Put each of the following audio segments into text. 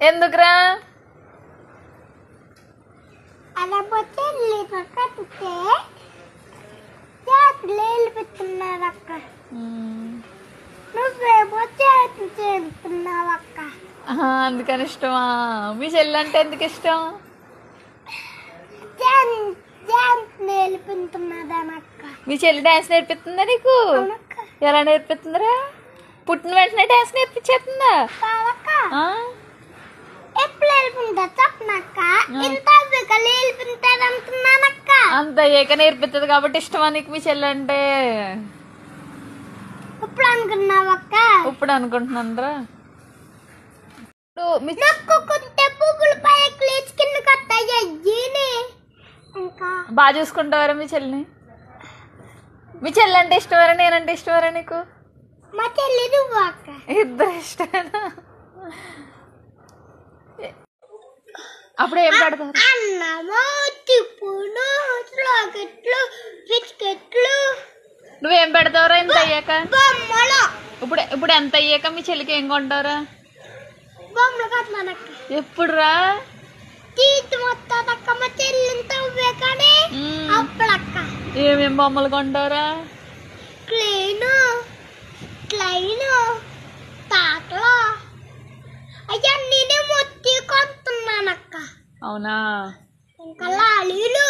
ఎందుకురా? అలా పోతే పెట్టున్నారక్క. నువ్వేమో చేస్తున్నావక్క. అందుకని ఇష్టమా? మీ చెల్లి అంటే ఎందుకు ఇష్టం? నేర్పించున్నదానక్క. మీ చెల్లి డాన్స్ నేర్పిస్తుందా నీకు? ఎలా నేర్పిస్తుందిరా? పుట్టిన వెంటనే డాన్స్ నేర్పించేస్తుందా? ఎప్పుడు నేర్పిందా చెప్పనక్క. నేర్పించారంటున్నానక్క. అంత ఏక నేర్పిస్తుంది కాబట్టి ఇష్టమా నీకు మీ చెల్లి అంటే? ఇప్పుడు అనుకున్నావక్క. ఇప్పుడు అనుకుంటున్నానరా. బాగా చూసుకుంటావారా మీ చెల్లిని? మీ చెల్లి అంటే ఇష్టమరా నేనంటే ఇష్టమరా నీకు? మా చెల్లి నువ్వు అక్క. ఇద్దరు ఇష్టమేనా? అప్పుడు ఏం పెడతారు? అన్నము, టిప్పులు, రాకెట్లు, బిస్కెట్లు. నువ్వేం పెడతావురా ఎంత అయ్యాక? బొమ్మలు. ఇప్పుడు ఎంత అయ్యాక మీ చెల్లికి ఏం కొంటావురా? బొమ్మలు కట్టినానక్క. ఎప్పుడురా? మొత్తానక్క మా చెల్లింతో కానీ అప్పుడక్క. ఏమేం బొమ్మలు కొంటావురా? క్లీను, క్లైను, తాతలు అవన్నీ మొత్తి కొంటున్నానక్క. అవునా? ఇంకా లాలీలు,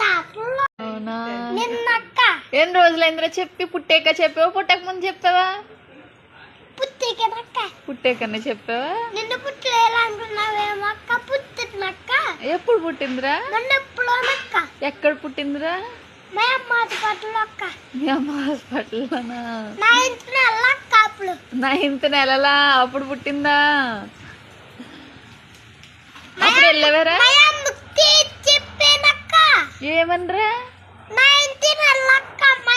తాతలు. అవునా? నిన్నక్క. ఎన్ని రోజులైందిరా చెప్పి? పుట్టాక చెప్పావా పుట్టక ముందు చెప్పావా? పుట్టికనక్క. పుట్టాకనే చెప్పావా? నిన్ను పుట్టలేదనుకున్నావేమో అక్క. పుట్టినక్క. ఎప్పుడు పుట్టిందిరా? నన్ను ఎప్పుడోనక్క. ఎక్కడ పుట్టిందిరా? మా అమ్మ హాస్పిటల్ అక్క. మీ అమ్మ హాస్పిటల్లోనా? 9th నెల అక్క. అప్పుడు 9th నెలలా? అప్పుడు పుట్టిందా? అప్పుడు వెళ్ళేవారా? చెప్పానక్క. ఏమనరా? 9th నెల అక్క. మా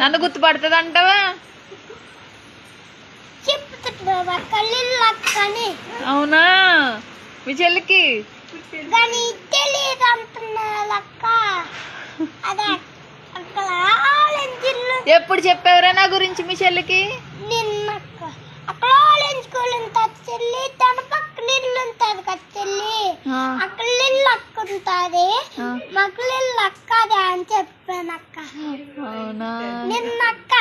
నన్ను గుర్తుపడుతుంది అంటావా? చెప్తున్నా. అవునా? మీ చెల్లికి కానీ తెలియదు అంటున్నాక. అదే అక్కడ ఎప్పుడు చెప్పావురా నా గురించి మీ చెల్లికి? నిన్నక్క. అక్కడ ఆరెంజ్ స్కూల్ ఉంటుంది చెల్లి. తన పక్కన ఇల్లు ఉంటుంది కదా చెల్లి. అక్కడ ఇల్లు అక్క ఉంటుంది. మాకు ఇల్లు అక్క అదే అని చెప్పానక్క. అవునా? నిన్నక్క.